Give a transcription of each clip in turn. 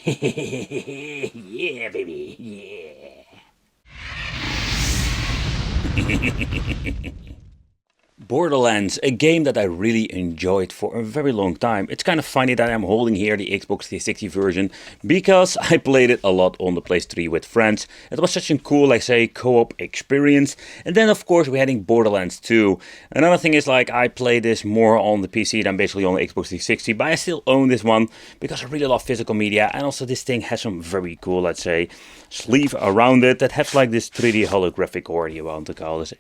Yeah, baby, yeah. Borderlands, a game that I really enjoyed for a very long time. It's kind of funny that I'm holding here the Xbox 360 version because I played it a lot on the PS3 3 with friends. It was such a cool, like say, co-op experience. And then of course we're having Borderlands 2. Another thing is like I play this more on the PC than basically on the Xbox 360, but I still own this one because I really love physical media, and also this thing has some very cool, let's say, sleeve around it that has like this 3D holographic, or you want to call this.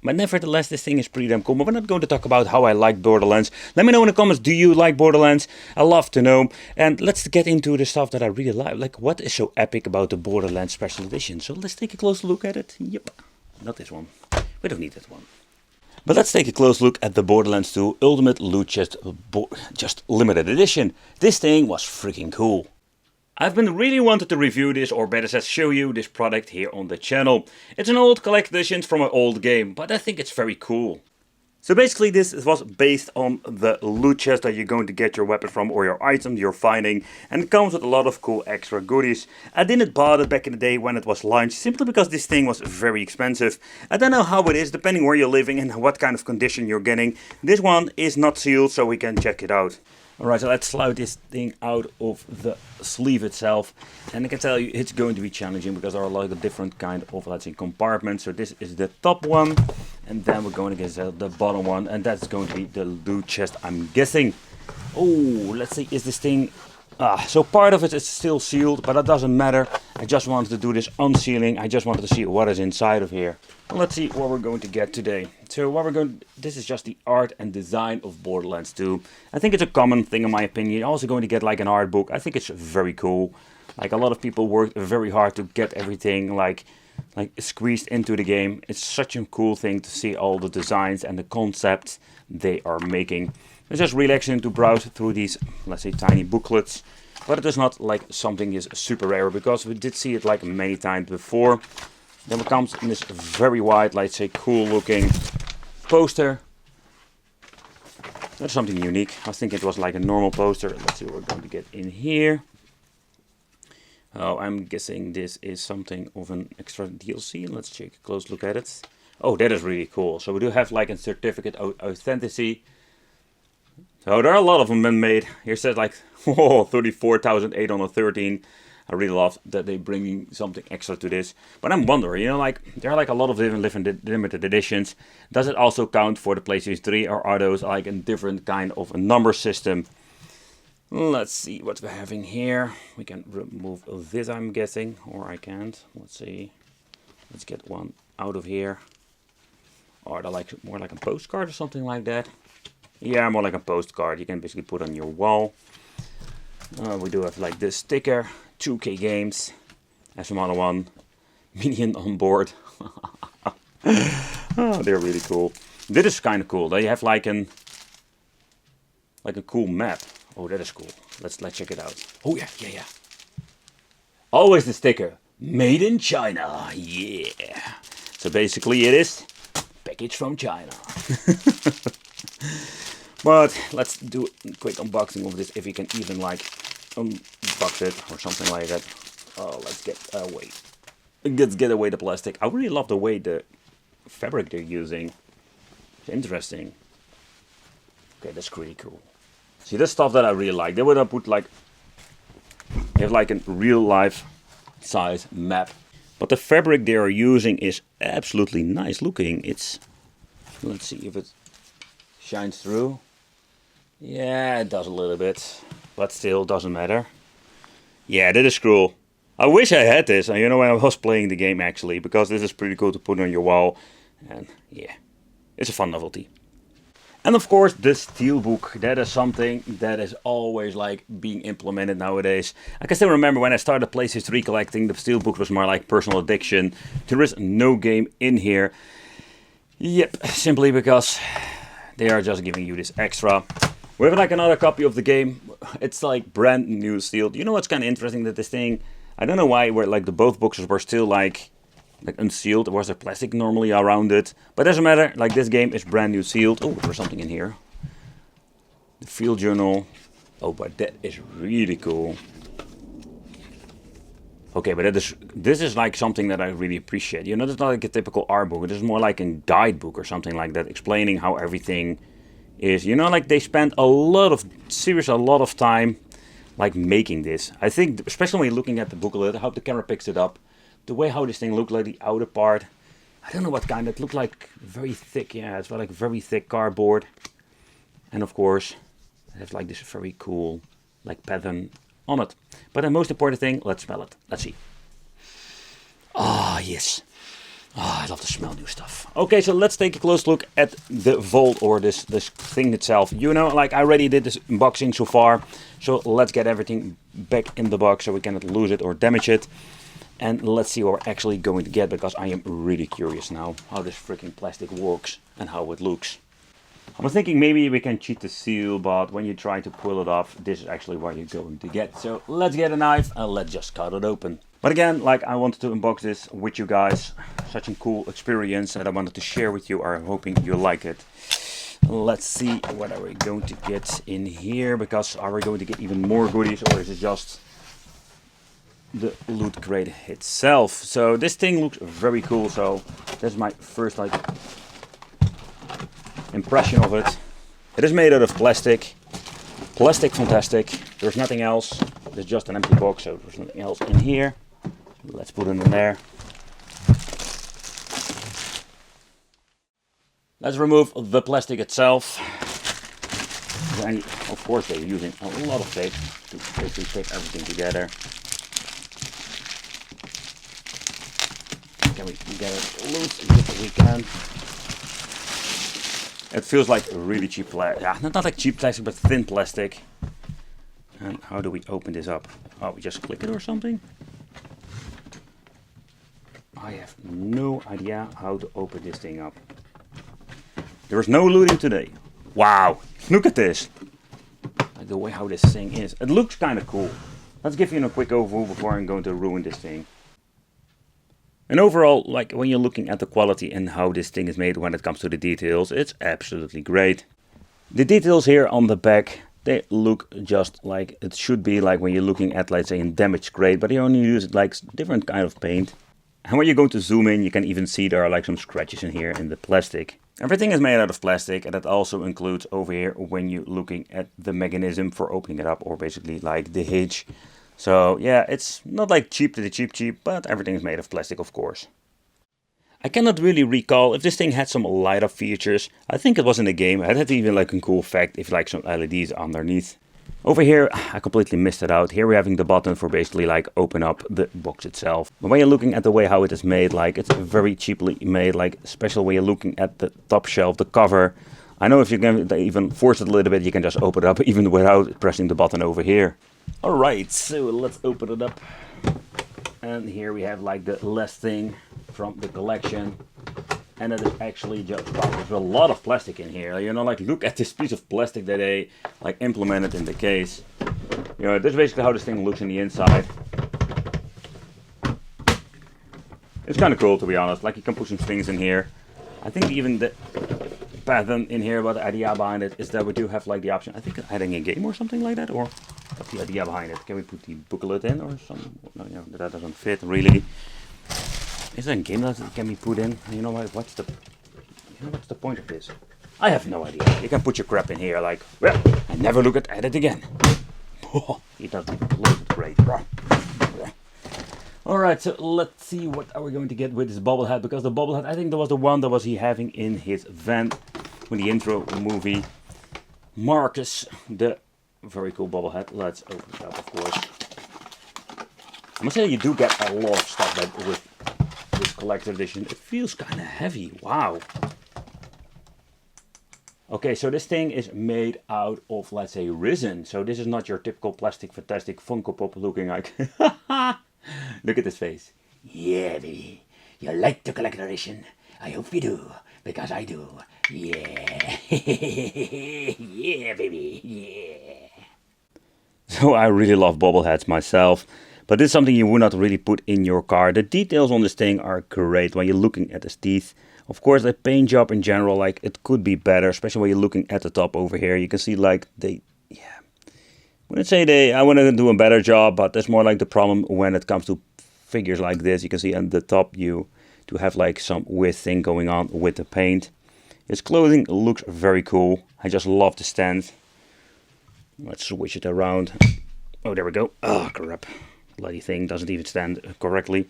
But nevertheless, this thing is pretty damn cool. But we're not going to talk about how I like Borderlands. Let me know in the comments, do you like Borderlands? I love to know. And let's get into the stuff that I really like. Like, what is so epic about the Borderlands Special Edition? So let's take a close look at it. Yep, not this one. We don't need that one. But let's take a close look at the Borderlands 2 Ultimate Loot Chest just limited edition. This thing was freaking cool. I've been really wanted to review this, or better said show you this product here on the channel. It's an old collector's edition from an old game, but I think it's very cool. So basically this was based on the loot chest that you're going to get your weapon from, or your item you're finding, and it comes with a lot of cool extra goodies. I didn't buy it back in the day when it was launched, simply because this thing was very expensive. I don't know how it is, depending where you're living and what kind of condition you're getting. This one is not sealed, so we can check it out. Alright, so let's slide this thing out of the sleeve itself, and I can tell you it's going to be challenging because there are a lot of different kind of, let's say, compartments. So this is the top one, and then we're going to get the bottom one, and that's going to be the loot chest, I'm guessing. Oh, let's see, is this thing... so part of it is still sealed, but that doesn't matter. I just wanted to do this unsealing. I just wanted to see what is inside of here. Well, let's see what we're going to get today. So what we're going to, this is just the art and design of Borderlands 2. I think it's a common thing in my opinion. You're also going to get like an art book. I think it's very cool. Like a lot of people worked very hard to get everything like squeezed into the game. It's such a cool thing to see all the designs and the concepts they are making. It's just relaxing to browse through these, let's say, tiny booklets. But it is not like something is super rare, because we did see it like many times before. Then it comes in this very wide, let's say, cool looking poster. That's something unique. I was thinking it was like a normal poster. Let's see what we're going to get in here. Oh, I'm guessing this is something of an extra DLC. Let's take a close look at it. Oh, that is really cool. So we do have like a certificate of authenticity. So there are a lot of them been made. Here says like, whoa, 34,813. I really love that they bringing something extra to this. But I'm wondering, you know, like there are like a lot of different limited editions. Does it also count for the PlayStation 3, or are those like a different kind of a number system? Let's see what we're having here. We can remove this, I'm guessing, or I can't. Let's see. Let's get one out of here. Or they're like more like a postcard or something like that. Yeah, more like a postcard. You can basically put on your wall. We do have like this sticker, 2K Games. There's another one, Minion on board. Oh, they're really cool. This is kind of cool. They have like a cool map. Oh, that is cool. Let's check it out. Oh yeah. Always the sticker, made in China. Yeah. So basically it is packaged from China. But let's do a quick unboxing of this, if you can even like unbox it or something like that. Oh, let's get away. Let's get away the plastic. I really love the way the fabric they're using. It's interesting. Okay, that's pretty cool. See, that's stuff that I really like. They would have put like, they have like a real life size map. But the fabric they are using is absolutely nice looking. It's, let's see if it shines through. Yeah, it does a little bit, but still doesn't matter. Yeah, that is cool. I wish I had this, you know, when I was playing the game actually, because this is pretty cool to put on your wall. And yeah, it's a fun novelty. And of course, the steelbook, that is something that is always like being implemented nowadays. I can still remember when I started PlayStation 3 collecting, the steelbook was more like personal addiction. There is no game in here. Yep, simply because they are just giving you this extra. We have like another copy of the game. It's like brand new sealed. You know what's kind of interesting, that this thing, I don't know why where like the both boxes were still like unsealed. There was a plastic normally around it, but doesn't matter. Like this game is brand new sealed. Oh, there's something in here. The field journal. Oh, but that is really cool. Okay, but this is like something that I really appreciate. You know, it's not like a typical art book. It is more like a guidebook or something like that, explaining how everything is. You know, like they spent a lot of time like making this. I think, especially when you're looking at the booklet, how the camera picks it up, the way how this thing looked like, the outer part. I don't know what kind. It looked like very thick. Yeah, it's like very thick cardboard. And of course, it has like this very cool like pattern on it. But the most important thing, let's smell it. Let's see. Ah, yes. Ah, I love to smell new stuff. Okay, so let's take a close look at the vault, or this thing itself. You know, like I already did this unboxing so far. So let's get everything back in the box so we cannot lose it or damage it. And let's see what we're actually going to get, because I am really curious now how this freaking plastic works and how it looks. I was thinking maybe we can cheat the seal, but when you try to pull it off, this is actually what you're going to get. So let's get a knife and let's just cut it open. But again, like I wanted to unbox this with you guys. Such a cool experience that I wanted to share with you. I'm hoping you like it. Let's see what are we going to get in here, because are we going to get even more goodies, or is it just the loot crate itself? So this thing looks very cool. So that's my first like impression of it. It is made out of plastic. Plastic fantastic. There's nothing else. There's just an empty box, so there's nothing else in here. Let's put it in there. Let's remove the plastic itself. And of course they're using a lot of tape to basically tape everything together. Can we get it loose if we can? It feels like really cheap plastic. Yeah, not like cheap plastic, but thin plastic. And how do we open this up? Oh, we just click it or something? I have no idea how to open this thing up. There is no looting today. Wow, look at this. Like the way how this thing is. It looks kind of cool. Let's give you a quick overview before I'm going to ruin this thing. And overall, like when you're looking at the quality and how this thing is made when it comes to the details, it's absolutely great. The details here on the back, they look just like it should be, like when you're looking at, let's say, a damaged crate, but you only use like different kind of paint. And when you're going to zoom in, you can even see there are like some scratches in here in the plastic. Everything is made out of plastic, and that also includes over here when you're looking at the mechanism for opening it up, or basically like the hinge. So yeah, it's not like cheap to the cheap, but everything is made of plastic, of course. I cannot really recall if this thing had some light up features. I think it was in the game. It had even like a cool effect if like some LEDs underneath. Over here, I completely missed it out. Here we're having the button for basically like open up the box itself. But when you're looking at the way how it is made, like it's very cheaply made, like especially when you're looking at the top shelf, the cover. I know if you can even force it a little bit, you can just open it up even without pressing the button over here. Alright, so let's open it up. And here we have like the last thing from the collection. And it is actually just, wow, there's a lot of plastic in here. You know, like look at this piece of plastic that they like implemented in the case. You know, this is basically how this thing looks in the inside. It's kind of cool, to be honest. Like you can put some things in here. I think even the pattern in here, but the idea behind it is that we do have like the option, I think adding a game or something like that, or what's the idea behind it? Can we put the booklet in or something? No, you know, that doesn't fit really. Is there a game that can be put in? You know what? What's the point of this? I have no idea. You can put your crap in here, like, well, and never look at it again. It doesn't close it great. All right, so let's see what are we going to get with this bobblehead, because the bobblehead, I think that was the one that was he having in his van with the intro movie. Marcus, the very cool bobblehead. Let's open it up, of course. I must say you do get a lot of stuff with this collector edition. It feels kind of heavy. Wow. Okay, so this thing is made out of, let's say, resin. So this is not your typical plastic fantastic Funko Pop looking like. Look at this face. Yeah, baby. You like the collector edition? I hope you do, because I do. Yeah. Yeah, baby. Yeah. So I really love bobbleheads myself. But this is something you would not really put in your car. The details on this thing are great when you're looking at his teeth. Of course, the paint job in general, like it could be better, especially when you're looking at the top over here. You can see like I wouldn't say I want to do a better job, but that's more like the problem when it comes to figures like this. You can see on the top you do have like some weird thing going on with the paint. His clothing looks very cool. I just love the stand. Let's switch it around. Oh, there we go. Oh, crap. Bloody thing doesn't even stand correctly.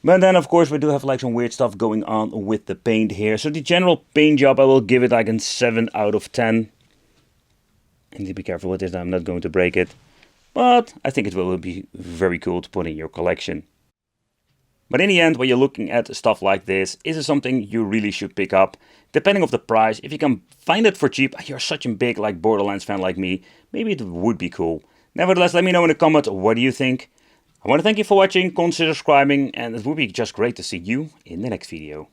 But then, of course, we do have like some weird stuff going on with the paint here. So the general paint job, I will give it like a 7 out of 10. I need to be careful with this. I'm not going to break it. But I think it will be very cool to put in your collection. But in the end, when you're looking at stuff like this, is it something you really should pick up? Depending on the price, if you can find it for cheap, you're such a big like Borderlands fan like me, maybe it would be cool. Nevertheless, let me know in the comments, what do you think? I want to thank you for watching, consider subscribing, and it would be just great to see you in the next video.